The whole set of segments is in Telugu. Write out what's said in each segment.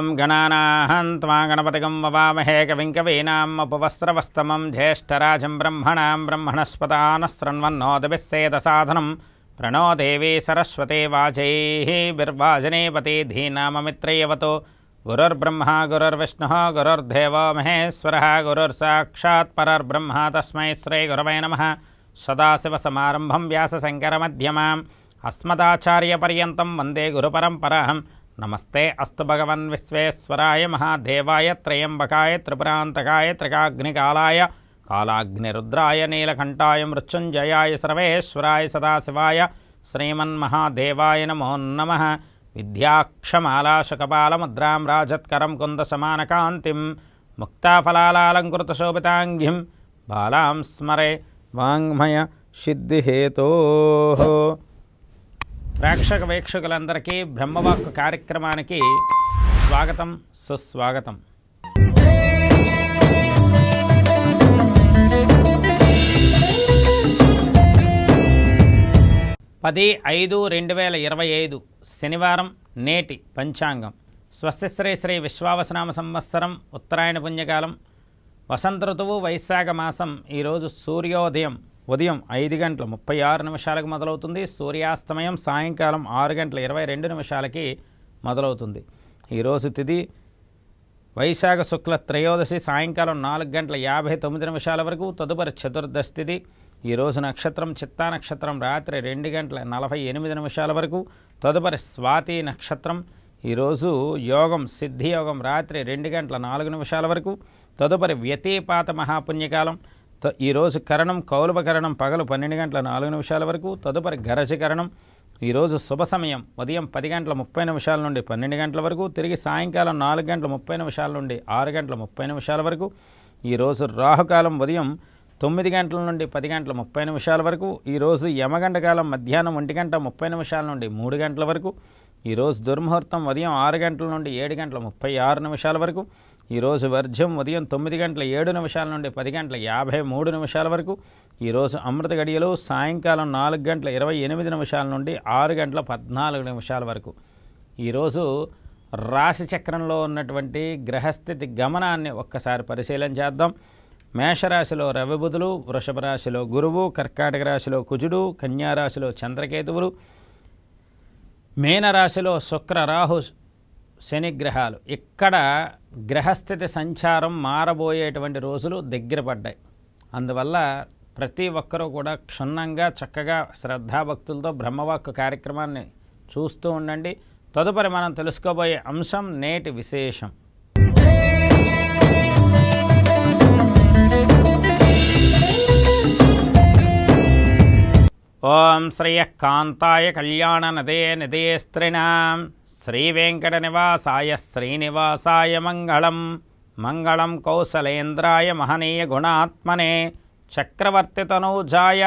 ఓం గణానాహం త్వా గణపతిగం వవామహే కవిం కవీనాం ఉపవస్త్రవస్తమం జ్యేష్ఠరాజం బ్రహ్మణస్పతాన శృణ్వన్నోదభిస్సేద సాధనం ప్రణో దేవీ సరస్వతే వాచైః బిర్వాజనేపతి ధీనామమిత్రయవతో గురుర్బ్రహ్మ గురుర్విష్ణుః గురుర్దేవో మహేశ్వరः గురుర్సాక్షాత్ పరర్బ్రహ్మ తస్మై శ్రీ గురవే నమః. సదాశివసమారంభం వ్యాసశంకరమధ్యమాం అస్మదాచార్యపర్యంతం వందే గురుపరంపరాం. నమస్తే అస్తు భగవన్ విశ్వేశ్వరాయ మహాదేవాయ త్రయంబకాయ త్రిపురాంతకాయ త్రికాగ్నికాలాయ కాలాగ్నిరుద్రాయ నీలకంఠాయ మృత్యుంజయాయ సర్వేశ్వరాయ సదాశివాయ శ్రీమన్మహాదేవాయ నమో నమః. విద్యాక్షమాలాశకపాలముద్రాం రాజత్కరం కుందసమానకాంతిం ముక్తాఫలాలంకృతశోభితాంగిం బాలాం స్మరే వాంగ్మయ సిద్ధిహేతోః. ప్రేక్షక వీక్షకులందరికీ బ్రహ్మవాక్కు కార్యక్రమానికి స్వాగతం సుస్వాగతం. పది 5/2025 శనివారం. నేటి పంచాంగం స్వస్తిశ్రీ శ్రీ విశ్వావసనామ సంవత్సరం ఉత్తరాయణ పుణ్యకాలం వసంత ఋతువు వైశాఖ మాసం. ఈరోజు సూర్యోదయం ఉదయం 5:36 మొదలవుతుంది. సూర్యాస్తమయం సాయంకాలం 6:22 మొదలవుతుంది. ఈరోజు తిథి వైశాఖ శుక్ల త్రయోదశి సాయంకాలం 4:59 వరకు. తదుపరి చతుర్దశి తిథి. ఈరోజు నక్షత్రం చిత్తా నక్షత్రం రాత్రి 2:48 వరకు. తదుపరి స్వాతి నక్షత్రం. ఈరోజు యోగం సిద్ధియోగం రాత్రి 2:04 వరకు. తదుపరి వ్యతిపాత మహాపుణ్యకాలం. ఈరోజు కరణం కౌలభకరణం పగలు 12:04 వరకు. తదుపరి గరజకరణం. ఈరోజు శుభ సమయం ఉదయం 10:30 నుండి 12 గంటల వరకు. తిరిగి సాయంకాలం 4:30 నుండి 6:30 వరకు. ఈరోజు రాహుకాలం ఉదయం 9 గంటల నుండి 10:30 వరకు. ఈరోజు యమగండకాలం మధ్యాహ్నం 1:30 నుండి 3 గంటల వరకు. ఈరోజు దుర్ముహూర్తం ఉదయం 6 గంటల నుండి 7:36 వరకు. ఈరోజు వర్జ్యం ఉదయం 9:07 నుండి 10:53 వరకు. ఈరోజు అమృత గడియలు సాయంకాలం 4:28 నుండి 6:14 వరకు. ఈరోజు రాశి చక్రంలో ఉన్నటువంటి గ్రహస్థితి గమనాన్ని ఒక్కసారి పరిశీలన చేద్దాం. మేషరాశిలో రవి బుధులు, వృషభ రాశిలో గురువు, కర్కాటక రాశిలో కుజుడు, కన్యారాశిలో చంద్రకేతువులు, మీనరాశిలో శుక్ర రాహు శనిగ్రహాలు. ఇక్కడ గ్రహస్థితి సంచారం మారబోయేటువంటి రోజులు దగ్గర పడ్డాయి. అందువల్ల ప్రతి ఒక్కరూ కూడా క్షుణ్ణంగా చక్కగా శ్రద్ధాభక్తులతో బ్రహ్మవాక్కు కార్యక్రమాన్ని చూస్తూ ఉండండి. తదుపరి మనం తెలుసుకోబోయే అంశం నేటి విశేషం. ఓం శ్రియః కాంతాయ కళ్యాణ నదే నిదేస్త్రిణాం శ్రీవేంకట నివాసాయ శ్రీనివాసాయ మంగళం. మంగళం కౌసలేంద్రాయ మహనీయ గుణాత్మనే చక్రవర్తి తనూజాయ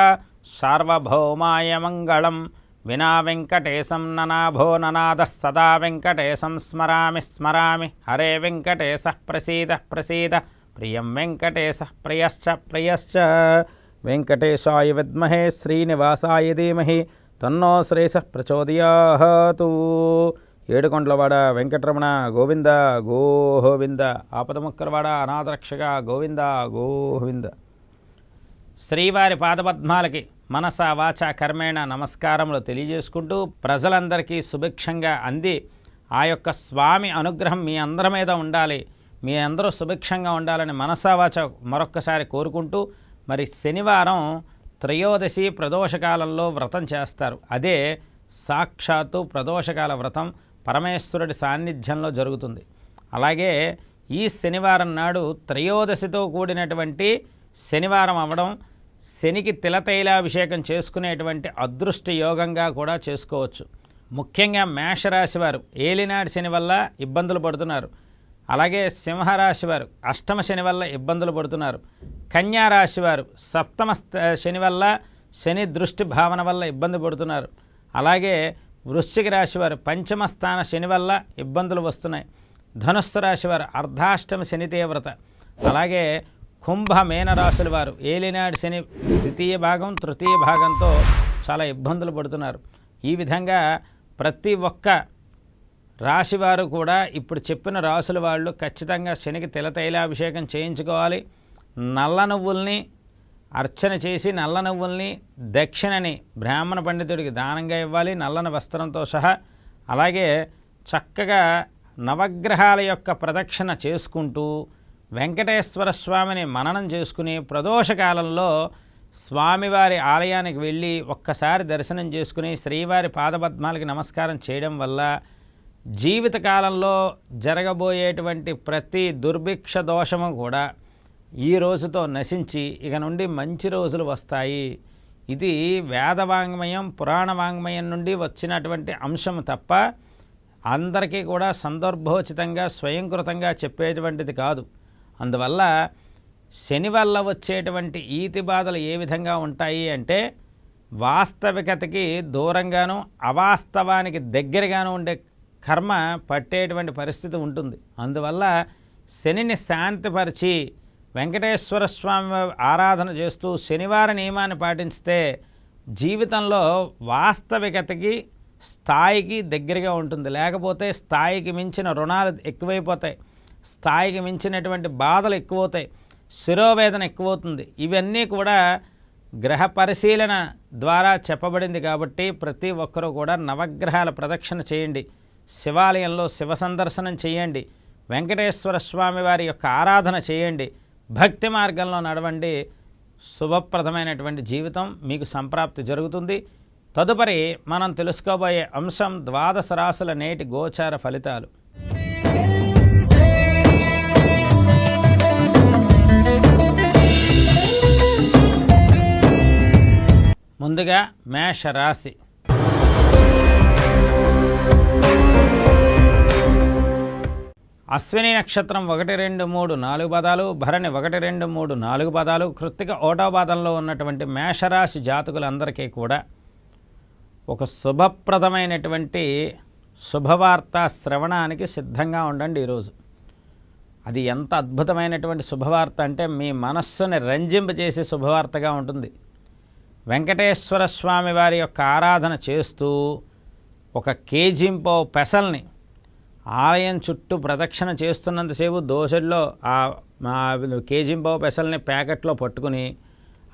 సార్వభౌమాయ మంగళం. వినా వెంకటేశం ననాభో ననాద సదా వెంకటేశం స్మరామి స్మరామి. హరే వెంకటేశ ప్రసీద ప్రసీద. ప్రియం వెంకటేశ ప్రియశ్చ ప్రియశ్చ. వెంకటేశాయ విద్మహే శ్రీనివాసాయ ధీమహి తన్నో శ్రేయసః ప్రచోదయాతు. ఏడుకొండలవాడ వెంకటరమణ గోవింద గోవింద. ఆపదముక్కరవాడ అనాథరక్షక గోవింద గోవింద. శ్రీవారి పాదపద్మాలకి మనస వాచ కర్మేణ నమస్కారములు తెలియజేసుకుంటూ ప్రజలందరికీ సుభిక్షంగా అంది ఆ యొక్క స్వామి అనుగ్రహం మీ అందరి మీద ఉండాలి, మీ అందరూ సుభిక్షంగా ఉండాలని మనసా వాచ మరొక్కసారి కోరుకుంటూ, మరి శనివారం త్రయోదశి ప్రదోషకాలంలో వ్రతం చేస్తారు. అదే సాక్షాత్తు ప్రదోషకాల వ్రతం పరమేశ్వరుడి సాన్నిధ్యంలో జరుగుతుంది. అలాగే ఈ శనివారం నాడు త్రయోదశితో కూడినటువంటి శనివారం అవ్వడం శనికి తిలతైలాభిషేకం చేసుకునేటువంటి అదృష్ట యోగంగా కూడా చేసుకోవచ్చు. ముఖ్యంగా మేషరాశి వారు ఏలినాటి శని వల్ల ఇబ్బందులు పడుతున్నారు. అలాగే సింహరాశి వారు అష్టమ శని వల్ల ఇబ్బందులు పడుతున్నారు. కన్యారాశి వారు సప్తమ శని వల్ల శని దృష్టి భావన వల్ల ఇబ్బంది పడుతున్నారు. అలాగే వృశ్చిక రాశి వారు పంచమ స్థాన శని వల్ల ఇబ్బందులు వస్తున్నాయి. ధనుస్సు రాశి వారు అర్ధాష్టమ శని తీవ్రత. అలాగే కుంభ మీనరాశుల వారు ఏలినాడు శని ద్వితీయ భాగం తృతీయ భాగంతో చాలా ఇబ్బందులు పడుతున్నారు. ఈ విధంగా ప్రతి ఒక్క రాశివారు కూడా ఇప్పుడు చెప్పిన రాసుల వాళ్ళు ఖచ్చితంగా శనికి తిలతైలాభిషేకం చేయించుకోవాలి. నల్ల నువ్వుల్ని అర్చన చేసి నల్ల నువ్వుల్ని దక్షిణని బ్రాహ్మణ పండితుడికి దానంగా ఇవ్వాలి, నల్లని వస్త్రంతో సహా. అలాగే చక్కగా నవగ్రహాల యొక్క ప్రదక్షిణ చేసుకుంటూ వెంకటేశ్వర స్వామిని మననం చేసుకుని ప్రదోషకాలంలో స్వామివారి ఆలయానికి వెళ్ళి ఒక్కసారి దర్శనం చేసుకుని శ్రీవారి పాదపద్మాలకి నమస్కారం చేయడం వల్ల జీవితకాలంలో జరగబోయేటువంటి ప్రతి దుర్భిక్ష దోషము కూడా ఈ రోజుతో నశించి ఇక నుండి మంచి రోజులు వస్తాయి. ఇది వేదవాంగ్మయం పురాణవాంగ్మయం నుండి వచ్చినటువంటి అంశం తప్ప అందరికీ కూడా సందర్భోచితంగా స్వయంకృతంగా చెప్పేటువంటిది కాదు. అందువల్ల శని వల్ల వచ్చేటువంటి ఈతి బాధలు ఏ విధంగా ఉంటాయి అంటే వాస్తవికతకి దూరంగాను అవాస్తవానికి దగ్గరగాను ఉండే కర్మ పట్టేటువంటి పరిస్థితి ఉంటుంది. అందువల్ల శనిని శాంతిపరిచి వెంకటేశ్వర స్వామి ఆరాధన చేస్తూ శనివార నియమాన్ని పాటిస్తే జీవితంలో వాస్తవికతకి స్థాయికి దగ్గరగా ఉంటుంది. లేకపోతే స్థాయికి మించిన రుణాలు ఎక్కువైపోతాయి, స్థాయికి మించినటువంటి బాధలు ఎక్కువవుతాయి, శిరోవేదన ఎక్కువవుతుంది. ఇవన్నీ కూడా గ్రహ పరిశీలన ద్వారా చెప్పబడింది. కాబట్టి ప్రతి ఒక్కరూ కూడా నవగ్రహాల ప్రదక్షిణ చేయండి, శివాలయంలో శివ సందర్శనం చేయండి, వెంకటేశ్వర స్వామి వారి యొక్క ఆరాధన చేయండి, భక్తి మార్గంలో నడవండి. శుభప్రదమైనటువంటి జీవితం మీకు సంప్రాప్తి జరుగుతుంది. తదుపరి మనం తెలుసుకోబోయే అంశం ద్వాదశ రాశుల నేటి గోచార ఫలితాలు. ముందుగా మేషరాశి. అశ్విని నక్షత్రం 1, 2, 3, 4 పదాలు, భరణి 1, 2, 3, 4 పదాలు, కృత్తిక 1వ పాదంలో ఉన్నటువంటి మేషరాశి జాతకులందరికీ కూడా ఒక శుభప్రదమైనటువంటి శుభవార్త శ్రవణానికి సిద్ధంగా ఉండండి. ఈరోజు అది ఎంత అద్భుతమైనటువంటి శుభవార్త అంటే మీ మనస్సుని రంజింపజేసే శుభవార్తగా ఉంటుంది. వెంకటేశ్వర స్వామి వారి యొక్క ఆరాధన చేస్తూ ఒక కేజింపో పెసల్ని ఆలయం చుట్టూ ప్రదక్షిణ చేస్తున్నంతసేపు దోశల్లో ఆ కేజింపో పెసల్ని ప్యాకెట్లో పట్టుకుని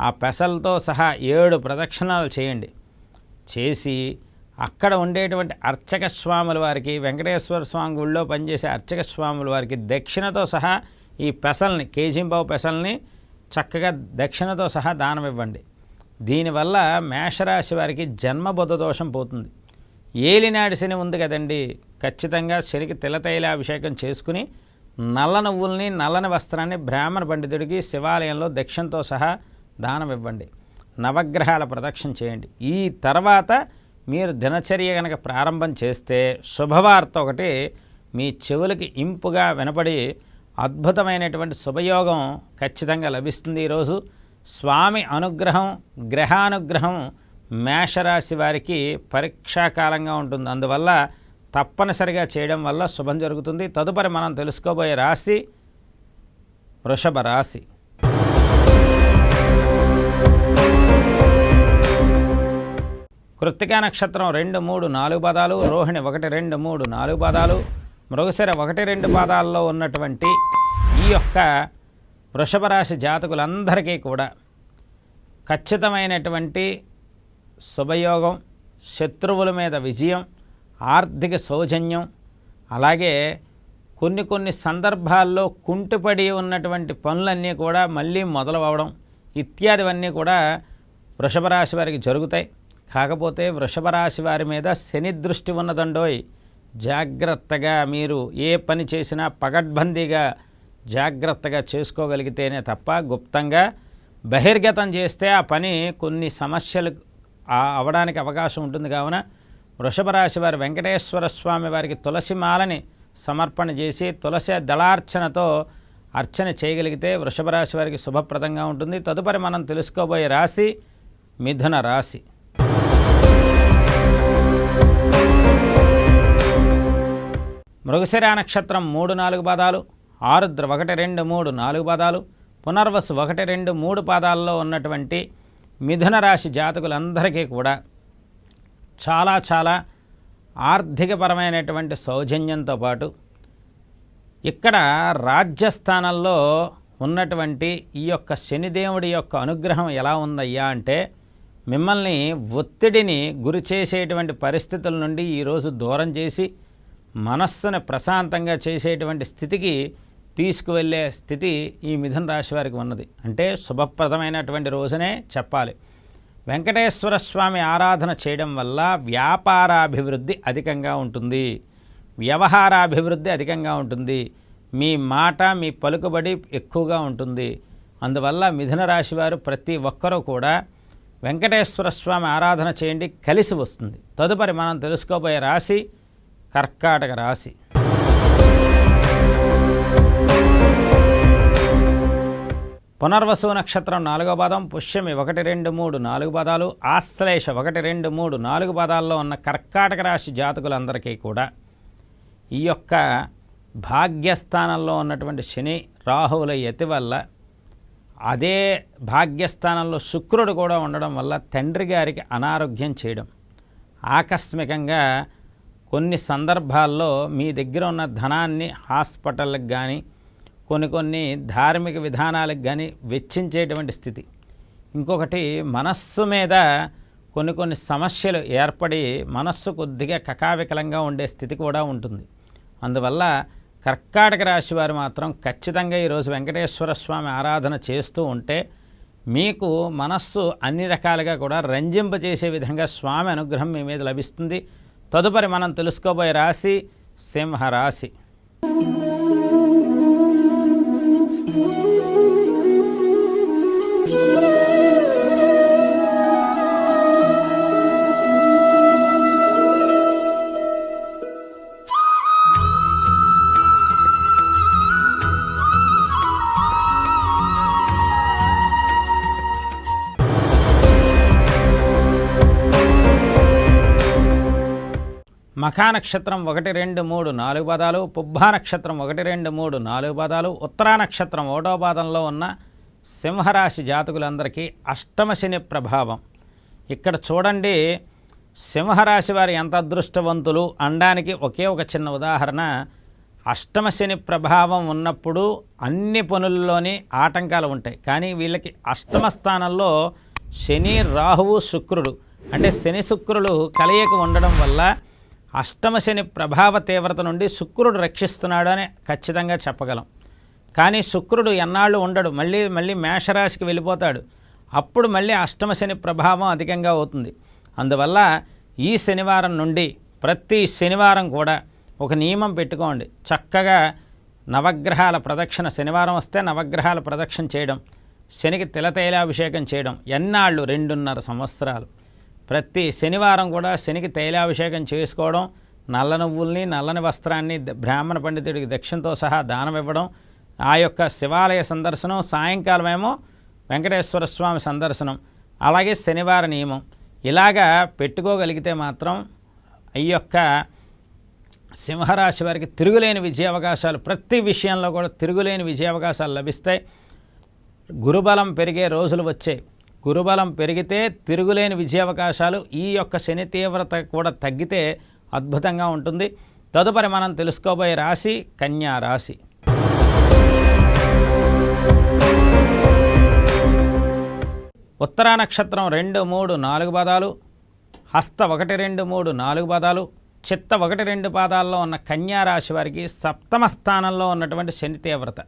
ఆ పెసలతో సహా 7 ప్రదక్షిణాలు చేయండి. చేసి అక్కడ ఉండేటువంటి అర్చక స్వాముల వారికి, వెంకటేశ్వర స్వామి గుళ్ళో పనిచేసే అర్చక స్వాముల వారికి దక్షిణతో సహా ఈ పెసల్ని, కేజింబావు పెసల్ని చక్కగా దక్షిణతో సహా దానం ఇవ్వండి. దీనివల్ల మేషరాశి వారికి జన్మబుద్ధ దోషం పోతుంది. ఏలినాడి శని ఉంది కదండి, ఖచ్చితంగా శనికి తిలతైలాభిషేకం చేసుకుని నల్ల నువ్వుల్ని నల్లని వస్త్రాన్ని బ్రాహ్మణ పండితుడికి శివాలయంలో దక్షిణతో సహా దానం ఇవ్వండి. నవగ్రహాల ప్రదక్షిణ చేయండి. ఈ తర్వాత మీరు దినచర్య కనుక ప్రారంభం చేస్తే శుభవార్త ఒకటి మీ చెవులకి ఇంపుగా వినపడి అద్భుతమైనటువంటి శుభయోగం ఖచ్చితంగా లభిస్తుంది. ఈరోజు స్వామి అనుగ్రహం, గ్రహానుగ్రహం మేషరాశి వారికి పరీక్షాకాలంగా ఉంటుంది. అందువల్ల తప్పనిసరిగా చేయడం వల్ల శుభం జరుగుతుంది. తదుపరి మనం తెలుసుకోబోయే రాశి వృషభ రాశి. కృత్తికా నక్షత్రం 2, 3, 4 పదాలు, రోహిణి 1, 2, 3, 4 పదాలు, మృగశిర 1, 2 పాదాల్లో ఉన్నటువంటి ఈ యొక్క వృషభ రాశి జాతకులందరికీ కూడా ఖచ్చితమైనటువంటి శుభయోగం, శత్రువుల మీద విజయం, ఆర్థిక సౌజన్యం, అలాగే కొన్ని సందర్భాల్లో కుంటుపడి ఉన్నటువంటి పనులన్నీ కూడా మళ్ళీ మొదలవడం ఇత్యాదివన్నీ కూడా వృషభ రాశి వారికి జరుగుతాయి. కాకపోతే వృషభ రాశి వారి మీద శని దృష్టి ఉన్నదండోయ్. జాగ్రత్తగా మీరు ఏ పని చేసినా పగడ్బందీగా జాగ్రత్తగా చేసుకోగలిగితేనే తప్ప గుప్తంగా బహిర్గతం చేస్తే ఆ పని కొన్ని సమస్యలు అవడానికి అవకాశం ఉంటుంది. కావున వృషభ రాశి వారి వెంకటేశ్వర స్వామి వారికి తులసి మాలని సమర్పణ చేసి తులసి దళార్చనతో అర్చన చేయగలిగితే వృషభ రాశి వారికి శుభప్రదంగా ఉంటుంది. తదుపరి మనం తెలుసుకోబోయే రాశి మిథున రాశి. మృగశిర నక్షత్రం 3, 4 పాదాలు, ఆరుద్ర 1, 2, 3, 4 పాదాలు, పునర్వసు 1, 2, 3 పాదాల్లో ఉన్నటువంటి మిథున రాశి జాతకులందరికీ కూడా చాలా ఆర్థికపరమైనటువంటి సౌజన్యంతో పాటు ఇక్కడ రాజ్యస్థానంలో ఉన్నటువంటి ఈ యొక్క శనిదేవుడి యొక్క అనుగ్రహం ఎలా ఉందయ్యా అంటే మిమ్మల్ని ఒత్తిడిని గురి చేసేటువంటి పరిస్థితుల నుండి ఈరోజు దూరం చేసి మనస్సును ప్రశాంతంగా చేసేటువంటి స్థితికి తీసుకువెళ్ళే స్థితి ఈ మిథున రాశి వారికి ఉన్నది. అంటే శుభప్రదమైనటువంటి రోజునే చెప్పాలి. వెంకటేశ్వర స్వామి ఆరాధన చేయడం వల్ల వ్యాపారాభివృద్ధి అధికంగా ఉంటుంది, వ్యవహారాభివృద్ధి అధికంగా ఉంటుంది, మీ మాట మీ పలుకుబడి ఎక్కువగా ఉంటుంది. అందువల్ల మిథున రాశి వారు ప్రతి ఒక్కరూ కూడా వెంకటేశ్వర స్వామి ఆరాధన చేయండి, కలిసి వస్తుంది. తదుపరి మనం తెలుసుకోబోయే రాశి కర్కాటక రాశి. పునర్వసు నక్షత్రం 4వ పాదం, పుష్యమి 1, 2, 3, 4 పాదాలు, ఆశ్లేష 1, 2, 3, 4 పాదాల్లో ఉన్న కర్కాటక రాశి జాతకులందరికీ కూడా ఈ యొక్క భాగ్యస్థానంలో ఉన్నటువంటి శని రాహువుల యతి వల్ల, అదే భాగ్యస్థానంలో శుక్రుడు కూడా ఉండడం వల్ల తండ్రి గారికి అనారోగ్యం చేయడం, ఆకస్మికంగా కొన్ని సందర్భాల్లో మీ దగ్గర ఉన్న ధనాన్ని హాస్పిటల్కి కానీ కొన్ని ధార్మిక విధానాలకు కానీ వెచ్చించేటువంటి స్థితి. ఇంకొకటి మనస్సు మీద కొన్ని సమస్యలు ఏర్పడి మనస్సు కొద్దిగా కకావికలంగా ఉండే స్థితి కూడా ఉంటుంది. అందువల్ల కర్కాటక రాశి వారు మాత్రం ఖచ్చితంగా ఈరోజు వెంకటేశ్వర స్వామి ఆరాధన చేస్తూ ఉంటే మీకు మనస్సు అన్ని రకాలుగా కూడా రంజింపజేసే విధంగా స్వామి అనుగ్రహం మీ మీద లభిస్తుంది. తదుపరి మనం తెలుసుకోబోయే రాశి సింహరాశి. మఖా నక్షత్రం 1, 2, 3, 4 పాదాలు, పుబ్బా నక్షత్రం 1, 2, 3, 4 పాదాలు, ఉత్తరా నక్షత్రం 1వ పాదంలో ఉన్న సింహరాశి జాతకులందరికీ అష్టమ శని ప్రభావం. ఇక్కడ చూడండి, సింహరాశి వారు ఎంత అదృష్టవంతులు అనడానికి ఒకే ఒక చిన్న ఉదాహరణ. అష్టమ శని ప్రభావం ఉన్నప్పుడు అన్ని పనుల్లోని ఆటంకాలు ఉంటాయి. కానీ వీళ్ళకి అష్టమ స్థానంలో శని రాహువు శుక్రుడు, అంటే శని శుక్రులు కలయిక ఉండడం వల్ల అష్టమ శని ప్రభావ తీవ్రత నుండి శుక్రుడు రక్షిస్తున్నాడు అని ఖచ్చితంగా చెప్పగలం. కానీ శుక్రుడు ఎన్నాళ్ళు ఉండడు, మళ్ళీ మేషరాశికి వెళ్ళిపోతాడు. అప్పుడు మళ్ళీ అష్టమ శని ప్రభావం అధికంగా అవుతుంది. అందువల్ల ఈ శనివారం నుండి ప్రతి శనివారం కూడా ఒక నియమం పెట్టుకోండి. చక్కగా నవగ్రహాల ప్రదక్షిణ, శనివారం వస్తే నవగ్రహాల ప్రదక్షిణ చేయడం, శనికి తిలతైలాభిషేకం చేయడం, ఎన్నాళ్ళు 2.5 సంవత్సరాలు ప్రతి శనివారం కూడా శనికి తైలాభిషేకం చేసుకోవడం, నల్ల నువ్వుల్ని నల్లని వస్త్రాన్ని బ్రాహ్మణ పండితుడికి దక్షిణతో సహా దానం ఇవ్వడం, ఆ యొక్క శివాలయ సందర్శనం, సాయంకాలం ఏమో వెంకటేశ్వర స్వామి సందర్శనం, అలాగే శనివార నియమం ఇలాగా పెట్టుకోగలిగితే మాత్రం ఈ యొక్క సింహరాశి వారికి తిరుగులేని విజయావకాశాలు, ప్రతి విషయంలో కూడా తిరుగులేని విజయావకాశాలు లభిస్తాయి. గురుబలం పెరిగే రోజులు వచ్చాయి. గురుబలం పెరిగితే తిరుగులేని విజయావకాశాలు, ఈ యొక్క శని తీవ్రత కూడా తగ్గితే అద్భుతంగా ఉంటుంది. తదుపరి మనం తెలుసుకోబోయే రాశి కన్యా రాశి. ఉత్తరా నక్షత్రం 2, 3, 4 పాదాలు, హస్త 1, 2, 3, 4 పాదాలు, చిత్త 1, 2 పాదాల్లో ఉన్న కన్యా రాశి వారికి సప్తమ స్థానంలో ఉన్నటువంటి శని తీవ్రత.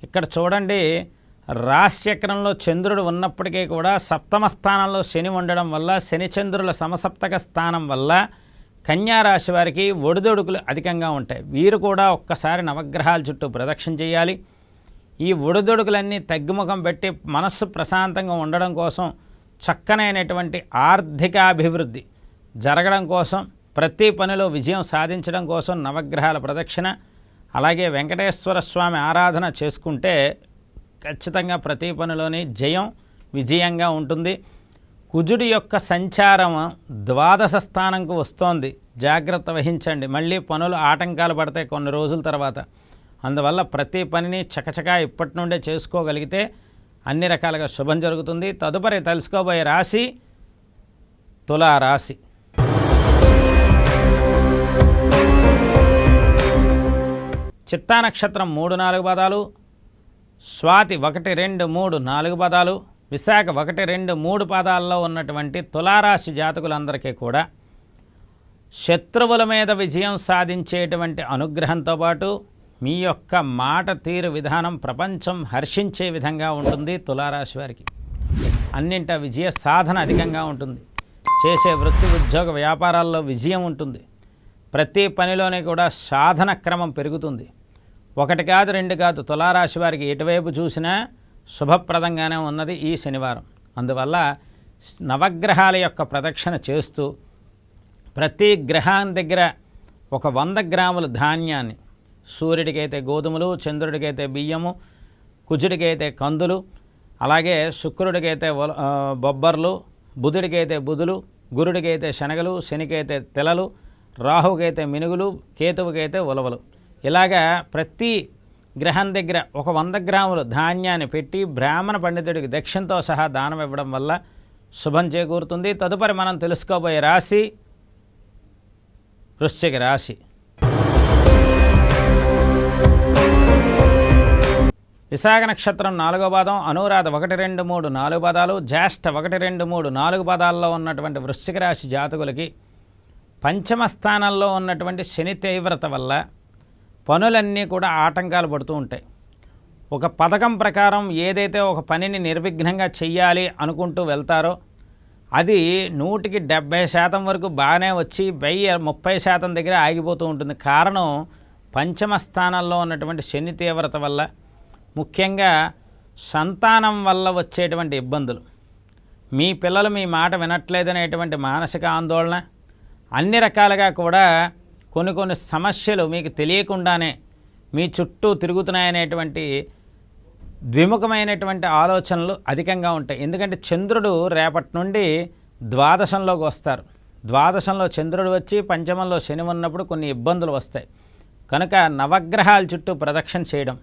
ఇక్కడ చూడండి, రాశిచక్రంలో చంద్రుడు ఉన్నప్పటికీ కూడా సప్తమ స్థానంలో శని ఉండడం వల్ల, శని చంద్రుల సమసప్తక స్థానం వల్ల కన్యా రాశి వారికి ఒడిదొడుకులు అధికంగా ఉంటాయి. వీరు కూడా ఒక్కసారి నవగ్రహాల చుట్టూ ప్రదక్షిణ చేయాలి. ఈ ఒడిదొడుకులన్నీ తగ్గుముఖం పెట్టి మనస్సు ప్రశాంతంగా ఉండడం కోసం, చక్కనైనటువంటి ఆర్థికాభివృద్ధి జరగడం కోసం, ప్రతి పనిలో విజయం సాధించడం కోసం నవగ్రహాల ప్రదక్షిణ, అలాగే వెంకటేశ్వర స్వామి ఆరాధన చేసుకుంటే ఖచ్చితంగా ప్రతి పనిలోని విజయంగా ఉంటుంది. కుజుడి యొక్క సంచారం ద్వాదశ స్థానంకు వస్తోంది, జాగ్రత్త వహించండి. మళ్ళీ పనులు ఆటంకాలు పడతాయి కొన్ని రోజుల తర్వాత. అందువల్ల ప్రతి పనిని చకచకా ఇప్పటి నుండే చేసుకోగలిగితే అన్ని రకాలుగా శుభం జరుగుతుంది. తదుపరి తెలుసుకోబోయే రాశి తులారాశి. చిత్తా నక్షత్రం 3, 4 పాదాలు, స్వాతి 1, 2, 3, 4 పాదాలు, విశాఖ 1, 2, 3 పాదాల్లో ఉన్నటువంటి తులారాశి జాతకులందరికీ కూడా శత్రువుల మీద విజయం సాధించేటువంటి అనుగ్రహంతో పాటు మీ యొక్క మాట తీరు విధానం ప్రపంచం హర్షించే విధంగా ఉంటుంది. తులారాశి వారికి అన్నింట విజయ సాధన అధికంగా ఉంటుంది. చేసే వృత్తి ఉద్యోగ వ్యాపారాల్లో విజయం ఉంటుంది. ప్రతి పనిలోనే కూడా సాధన క్రమం పెరుగుతుంది. 1 కాదు 2 కాదు, తులారాశి వారికి ఎటువైపు చూసినా శుభప్రదంగానే ఉన్నది ఈ శనివారం. అందువల్ల నవగ్రహాల యొక్క ప్రదక్షిణ చేస్తూ ప్రతి గ్రహం దగ్గర 100 గ్రాముల ధాన్యాన్ని, సూర్యుడికైతే గోధుమలు, చంద్రుడికైతే బియ్యము, కుజుడికైతే కందులు, అలాగే శుక్రుడికైతే బొబ్బర్లు, బుధుడికైతే బుధులు, గురుడికైతే శనగలు, శనికైతే తెలలు, రాహుకైతే మినుగులు, కేతువుకైతే ఉలవలు, ఇలాగా ప్రతి గ్రహం దగ్గర 100 గ్రాములు ధాన్యాన్ని పెట్టి బ్రాహ్మణ పండితుడికి దక్షిణతో సహా దానం ఇవ్వడం వల్ల శుభం చేకూరుతుంది. తదుపరి మనం తెలుసుకోబోయే రాశి వృశ్చిక రాశి. విశాఖ నక్షత్రం 4వ పాదం, అనురాధ 1, 2, 3, 4 పాదాలు, జ్యేష్ఠ 1, 2, 3, 4 పాదాల్లో ఉన్నటువంటి వృశ్చిక రాశి జాతకులకి పంచమ స్థానంలో ఉన్నటువంటి శని తీవ్రత వల్ల పనులన్నీ కూడా ఆటంకాలు పడుతూ ఉంటాయి. ఒక పథకం ప్రకారం ఏదైతే ఒక పనిని నిర్విఘ్నంగా చెయ్యాలి అనుకుంటూ వెళ్తారో అది 100కి 70% వరకు బాగానే వచ్చి 30% దగ్గర ఆగిపోతూ ఉంటుంది. కారణం పంచమ స్థానంలో ఉన్నటువంటి శని తీవ్రత వల్ల, ముఖ్యంగా సంతానం వల్ల వచ్చేటువంటి ఇబ్బందులు, మీ పిల్లలు మీ మాట వినట్లేదనేటువంటి మానసిక ఆందోళన, అన్ని రకాలుగా కూడా కొన్ని సమస్యలు మీకు తెలియకుండానే మీ చుట్టూ తిరుగుతున్నాయనేటువంటి ద్విముఖమైనటువంటి ఆలోచనలు అధికంగా ఉంటాయి. ఎందుకంటే చంద్రుడు రేపటి నుండి ద్వాదశంలోకి వస్తారు. ద్వాదశంలో చంద్రుడు వచ్చి పంచమంలో శని ఉన్నప్పుడు కొన్ని ఇబ్బందులు వస్తాయి. కనుక నవగ్రహాల చుట్టూ ప్రదక్షిణ చేయడం,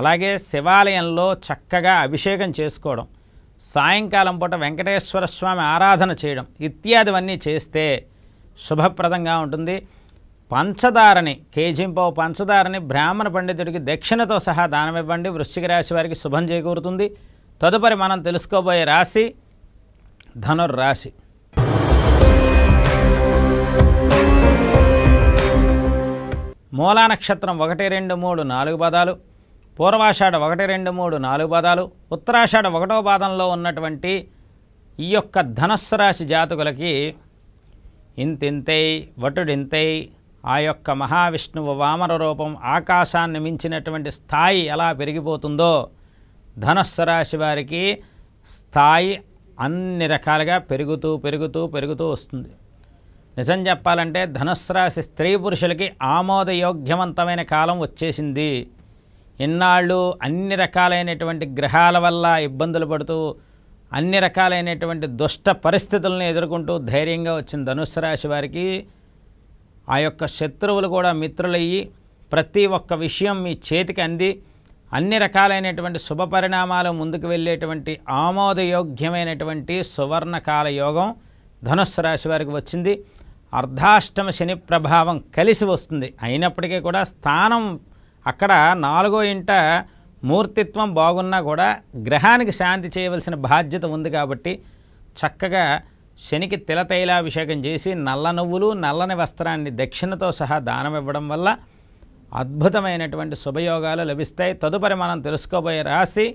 అలాగే శివాలయంలో చక్కగా అభిషేకం చేసుకోవడం, సాయంకాలం పూట వెంకటేశ్వర స్వామి ఆరాధన చేయడం ఇత్యాదివన్నీ చేస్తే శుభప్రదంగా ఉంటుంది. పంచదారని, కేజీంపావు పంచదారని బ్రాహ్మణ పండితుడికి దక్షిణతో సహా దానమివ్వండి. వృశ్చిక రాశి వారికి శుభం చేకూరుతుంది. తదుపరి మనం తెలుసుకోబోయే రాశి ధనుర్రాశి. మూలా నక్షత్రం 1, 2, 3, 4 పాదాలు, పూర్వాషాఢ 1, 2, 3, 4 పాదాలు, ఉత్తరాషాఢ 1వ పాదంలో ఉన్నటువంటి ఈ యొక్క ధనస్సు రాశి జాతకులకి ఇంతింతై వటుడింతై ఆ యొక్క మహావిష్ణువు వామన రూపం ఆకాశాన్ని మించినటువంటి స్థాయి ఎలా పెరిగిపోతుందో ధనస్సు రాశి వారికి స్థాయి అన్ని రకాలుగా పెరుగుతూ వస్తుంది. నిజం చెప్పాలంటే ధనుస్సు రాశి స్త్రీ పురుషులకి ఆమోదయోగ్యవంతమైన కాలం వచ్చేసింది. ఇన్నాళ్ళు అన్ని రకాలైనటువంటి గ్రహాల వల్ల ఇబ్బందులు పడుతూ అన్ని రకాలైనటువంటి దుష్ట పరిస్థితులను ఎదుర్కొంటూ ధైర్యంగా వచ్చిన ధనుస్సు రాశి వారికి ఆ యొక్క శత్రువులు కూడా మిత్రులయ్యి ప్రతి ఒక్క విషయం మీ చేతికి అంది అన్ని రకాలైనటువంటి శుభ పరిణామాలు ముందుకు వెళ్ళేటువంటి ఆమోదయోగ్యమైనటువంటి సువర్ణకాల యోగం ధనుస్సు రాశి వారికి వచ్చింది. అర్ధాష్టమ శని ప్రభావం కలిసి వస్తుంది. అయినప్పటికీ కూడా స్థానం అక్కడ 4వ ఇంట మూర్తిత్వం బాగున్నా కూడా గ్రహానికి శాంతి చేయవలసిన బాధ్యత ఉంది. కాబట్టి చక్కగా శనికి తిలతైలాభిషేకం చేసి నల్ల నువ్వులు, నల్లని వస్త్రాన్ని దక్షిణతో సహా దానం ఇవ్వడం వల్ల అద్భుతమైనటువంటి శుభయోగాలు లభిస్తాయి. తదుపరి మనం తెలుసుకోబోయే రాశి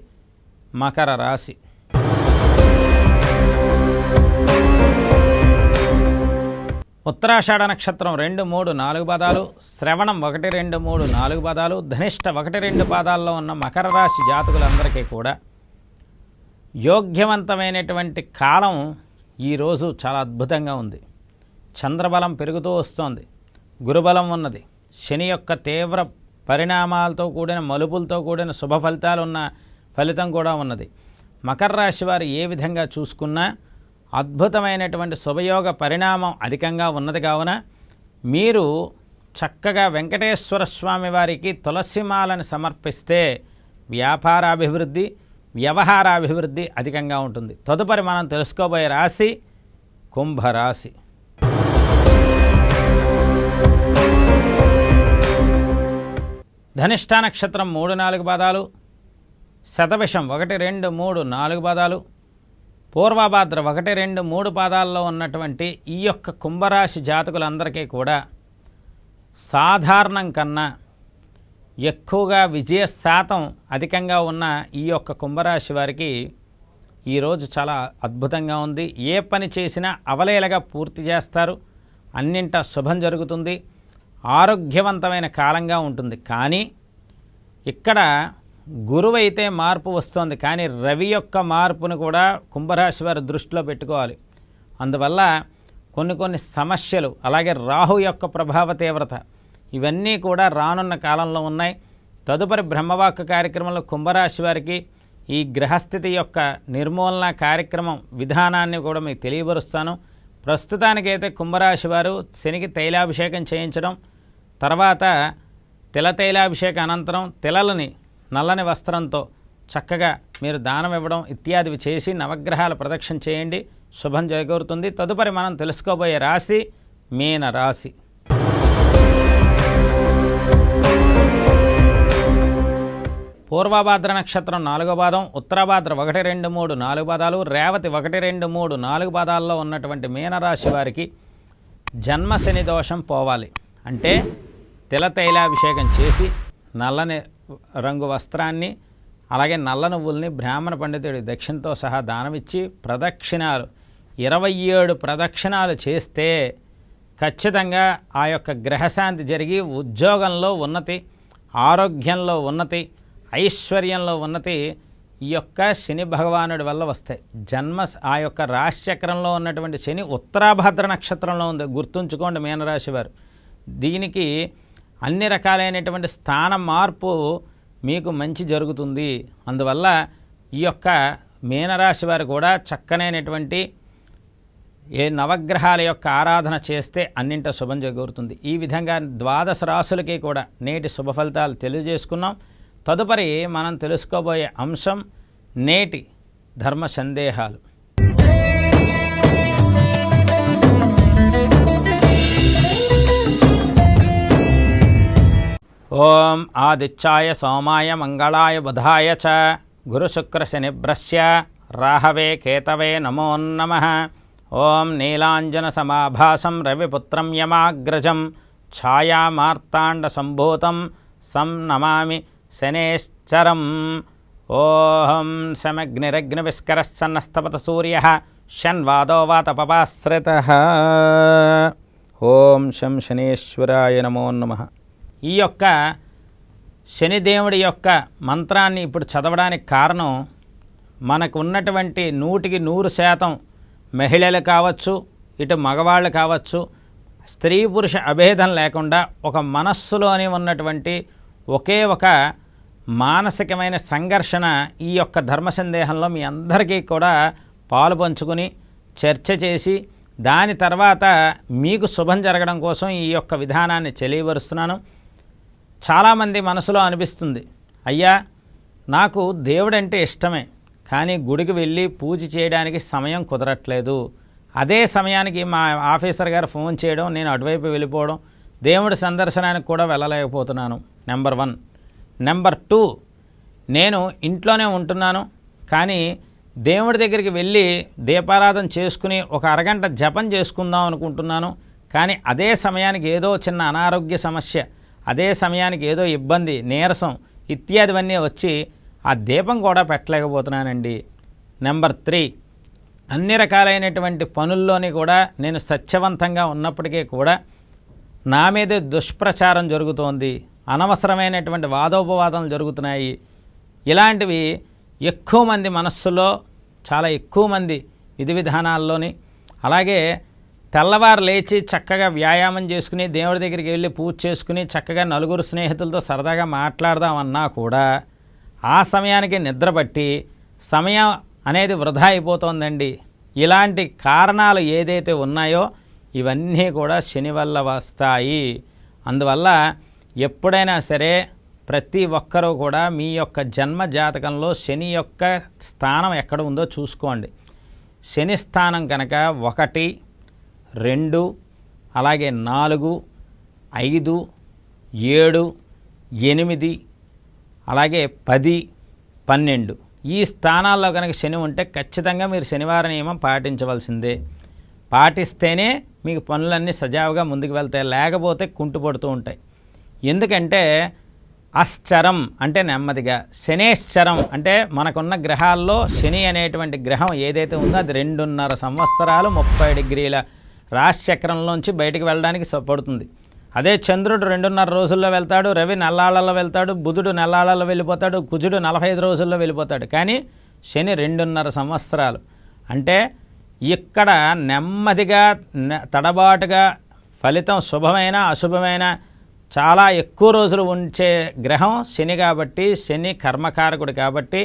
మకర రాశి. ఉత్తరాషాఢ నక్షత్రం 2, 3, 4 పాదాలు, శ్రవణం 1, 2, 3, 4 పాదాలు, ధనిష్ట 1, 2 పాదాల్లో ఉన్న మకర రాశి జాతకులందరికీ కూడా యోగ్యవంతమైనటువంటి కాలం ఈరోజు చాలా అద్భుతంగా ఉంది. చంద్రబలం పెరుగుతూ వస్తోంది, గురుబలం ఉన్నది, శని యొక్క తీవ్ర పరిణామాలతో కూడిన మలుపులతో కూడిన శుభ ఫలితాలు ఉన్న ఫలితం కూడా ఉన్నది. మకర రాశి వారు ఏ విధంగా చూసుకున్నా అద్భుతమైనటువంటి శుభయోగ పరిణామం అధికంగా ఉన్నది. కావున మీరు చక్కగా వెంకటేశ్వర స్వామి వారికి తులసిమాలను సమర్పిస్తే వ్యాపారాభివృద్ధి, వ్యవహారాభివృద్ధి అధికంగా ఉంటుంది. తదుపరి మనం తెలుసుకోబోయే రాశి కుంభరాశి. ధనిష్ట నక్షత్రం 3-4 పాదాలు, శతభిషం 1, 2, 3, 4 పాదాలు, పూర్వభాద్ర 1, 2, 3 పాదాల్లో ఉన్నటువంటి ఈ యొక్క కుంభరాశి జాతకులందరికీ కూడా సాధారణం కన్నా ఎక్కువగా విజయ శాతం అధికంగా ఉన్న ఈ యొక్క కుంభరాశి వారికి ఈరోజు చాలా అద్భుతంగా ఉంది. ఏ పని చేసినా అవలేలగా పూర్తి చేస్తారు. అన్నింటా శుభం జరుగుతుంది. ఆరోగ్యవంతమైన కాలంగా ఉంటుంది. కానీ ఇక్కడ గురువు అయితే మార్పు వస్తుంది, కానీ రవి యొక్క మార్పును కూడా కుంభరాశి వారు దృష్టిలో పెట్టుకోవాలి. అందువల్ల కొన్ని సమస్యలు, అలాగే రాహు యొక్క ప్రభావ తీవ్రత ఇవన్నీ కూడా రానున్న కాలంలో ఉన్నాయి. తదుపరి బ్రహ్మవాక్కు కార్యక్రమంలో కుంభరాశి వారికి ఈ గ్రహస్థితి యొక్క నిర్మూలన కార్యక్రమం విధానాన్ని కూడా మీకు తెలియపరుస్తాను. ప్రస్తుతానికైతే కుంభరాశి వారు శనికి తైలాభిషేకం చేయించడం, తర్వాత తిల తైలాభిషేక అనంతరం తిలలని నల్లని వస్త్రంతో చక్కగా మీరు దానం ఇవ్వడం ఇత్యాదివి చేసి నవగ్రహాల ప్రదక్షిణ చేయండి. శుభం చేకూరుతుంది. తదుపరి మనం తెలుసుకోబోయే రాశి మీన రాశి. పూర్వభాద్ర నక్షత్రం 4వ పాదం, ఉత్తరభాద్ర 1, 2, 3, 4 పాదాలు, రేవతి 1, 2, 3, 4 పాదాల్లో ఉన్నటువంటి మీనరాశి వారికి జన్మశని దోషం పోవాలి అంటే తిల తైలాభిషేకం చేసి నల్లని రంగు వస్త్రాన్ని అలాగే నల్ల నువ్వుల్ని బ్రాహ్మణ పండితుడి దక్షిణతో సహా దానమిచ్చి ప్రదక్షిణాలు 27 ప్రదక్షిణాలు చేస్తే ఖచ్చితంగా ఆ యొక్క గ్రహశాంతి జరిగి ఉద్యోగంలో ఉన్నతి, ఆరోగ్యంలో ఉన్నతి, ఐశ్వర్యంలో ఉన్నతి ఈ యొక్క శని భగవానుడి వల్ల వస్తాయి. ఆ యొక్క రాశిచక్రంలో ఉన్నటువంటి శని ఉత్తరాభద్ర నక్షత్రంలో ఉంది, గుర్తుంచుకోండి మీనరాశి వారు. దీనికి అన్ని రకాలైనటువంటి స్థాన మార్పు మీకు మంచి జరుగుతుంది. అందువల్ల ఈ యొక్క మీనరాశి వారు కూడా చక్కనైనటువంటి ఏ నవగ్రహాల యొక్క ఆరాధన చేస్తే అన్నింట శుభం చేకూరుతుంది. ఈ విధంగా 12 రాశులకి కూడా నేటి శుభ ఫలితాలు తెలియజేసుకున్నాం. తదుపరి మనం తెలుసుకోబోయే అంశం నేటి ధర్మ సందేహాలు. ఓం ఆదిత్యాయ సోమాయ మంగళాయ బుధాయ చ గురుశుక్రశనిభ్రస్య రాహవే కేతవే నమో నమః. ఓం నీలాంజన సమాభాసం రవిపుత్రం యమాగ్రజం ఛాయామార్తాండ సంభూతం సం నమామి శనేశ్చరం. ఓం సమగ్నిరగ్నివిష్కరశ్చన్నస్తపత సూర్యః షణ్వాదో వాతపపాశ్రితః. ఓం శం శనేశ్వరాయ నమో నమః. ఈ యొక్క శనిదేవుడి యొక్క మంత్రాన్ని ఇప్పుడు చదవడానికి కారణం మనకు ఉన్నటువంటి 100% మహిళలు కావచ్చు, ఇటు మగవాళ్ళు కావచ్చు, స్త్రీ పురుష అభేదం లేకుండా ఒక మనస్సులోని ఉన్నటువంటి ఒకే ఒక మానసికమైన సంఘర్షణ ఈ యొక్క ధర్మ సందేహంలో మీ అందరికీ కూడా పాలు పంచుకుని చర్చ చేసి దాని తర్వాత మీకు శుభం జరగడం కోసం ఈ యొక్క విధానాన్ని తెలియపరుస్తున్నాను. చాలామంది మనసులో అనిపిస్తుంది, అయ్యా నాకు దేవుడంటే ఇష్టమే, కానీ గుడికి వెళ్ళి పూజ చేయడానికి సమయం కుదరట్లేదు. అదే సమయానికి మా ఆఫీసర్ గారు ఫోన్ చేయడం, నేను అటువైపు వెళ్ళిపోవడం, దేవుడి సందర్శనానికి కూడా వెళ్ళలేకపోతున్నాను. నెంబర్ 1. నెంబర్ 2, నేను ఇంట్లోనే ఉంటున్నాను, కానీ దేవుడి దగ్గరికి వెళ్ళి దీపారాధన చేసుకుని ఒక అరగంట జపం చేసుకుందాం అనుకుంటున్నాను, కానీ అదే సమయానికి ఏదో చిన్న అనారోగ్య సమస్య, అదే సమయానికి ఏదో ఇబ్బంది, నీరసం ఇత్యాదివన్నీ వచ్చి ఆ దీపం కూడా పెట్టలేకపోతున్నానండి. నెంబర్ 3, అన్ని రకాలైనటువంటి పనుల్లోని కూడా నేను సత్యవంతంగా ఉన్నప్పటికీ కూడా నా మీదే దుష్ప్రచారం జరుగుతోంది, అనవసరమైనటువంటి వాదోపవాదాలు జరుగుతున్నాయి. ఇలాంటివి ఎక్కువ మంది మనస్సులో, చాలా ఎక్కువ మంది విధి విధానాల్లోని, అలాగే తెల్లవారు లేచి చక్కగా వ్యాయామం చేసుకుని దేవుడి దగ్గరికి వెళ్ళి పూజ చేసుకుని చక్కగా నలుగురు స్నేహితులతో సరదాగా మాట్లాడదామన్నా కూడా ఆ సమయానికి నిద్రపట్టి సమయం అనేది వృధా అయిపోతుందండి. ఇలాంటి కారణాలు ఏదైతే ఉన్నాయో ఇవన్నీ కూడా శని వల్ల వస్తాయి. అందువల్ల ఎప్పుడైనా సరే ప్రతి ఒక్కరూ కూడా మీ యొక్క జన్మ జాతకంలో శని యొక్క స్థానం ఎక్కడ ఉందో చూసుకోండి. శని స్థానం కనుక 1, 2, అలాగే 4, 5, 7, 8, అలాగే 10, 12 ఈ స్థానాల్లో కనుక శని ఉంటే ఖచ్చితంగా మీరు శనివార నియమం పాటించవలసిందే. పాటిస్తేనే మీకు పనులన్నీ సజావుగా ముందుకు వెళ్తాయి, లేకపోతే కుంటుపడుతూ ఉంటాయి. ఎందుకంటే అశ్చరం అంటే నెమ్మదిగా, శనేశ్చరం అంటే మనకున్న గ్రహాల్లో శని అనేటువంటి గ్రహం ఏదైతే ఉందో అది 2.5 సంవత్సరాలు 30 డిగ్రీల రాశిచక్రంలోంచి బయటికి వెళ్ళడానికి పడుతుంది. అదే చంద్రుడు 2.5 రోజుల్లో వెళ్తాడు, రవి నెల్లాళ్లలో వెళ్తాడు, బుధుడు నెల్లాళ్లలో వెళ్ళిపోతాడు, కుజుడు 45 రోజుల్లో వెళ్ళిపోతాడు. కానీ శని 2.5 సంవత్సరాలు అంటే ఇక్కడ నెమ్మదిగా తడబాటుగా ఫలితం శుభమైన అశుభమైన చాలా ఎక్కువ రోజులు ఉంచే గ్రహం శని. కాబట్టి శని కర్మకారకుడు. కాబట్టి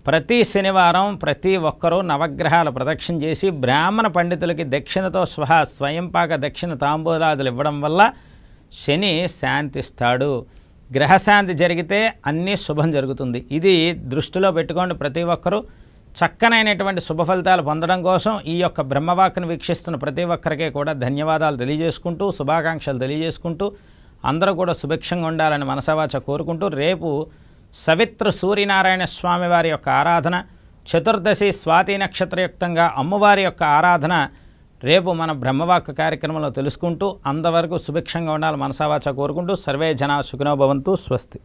ప్రతి శనివారం ప్రతి ఒక్కరూ నవగ్రహాల ప్రదక్షిణ చేసి బ్రాహ్మణ పండితులకి దక్షిణతో స్వయంపాక దక్షిణ తాంబూలాదులు ఇవ్వడం వల్ల శని శాంతిస్తాడు. గ్రహశాంతి జరిగితే అన్నీ శుభం జరుగుతుంది. ఇది దృష్టిలో పెట్టుకోండి. ప్రతి ఒక్కరూ చక్కనైనటువంటి శుభ ఫలితాలు పొందడం కోసం ఈ యొక్క బ్రహ్మవాక్కును వీక్షిస్తున్న ప్రతి ఒక్కరికే కూడా ధన్యవాదాలు తెలియజేసుకుంటూ, శుభాకాంక్షలు తెలియజేసుకుంటూ, అందరూ కూడా సుభిక్షంగా ఉండాలని మనసావాచ కోరుకుంటూ, రేపు సవిత్ర సూర్యనారాయణ స్వామి వారి యొక్క ఆరాధన, చతుర్దశి స్వాతి నక్షత్రయుక్తంగా అమ్మవారి యొక్క ఆరాధన రేపు మన బ్రహ్మవాక్ కార్యక్రమంలో తెలుసుకుంటూ, అంతవరకు సుభిక్షంగా ఉండాలి మనసావాచ కోరుకుంటూ, సర్వే జనా సుఖినో భవంతు. స్వస్తి.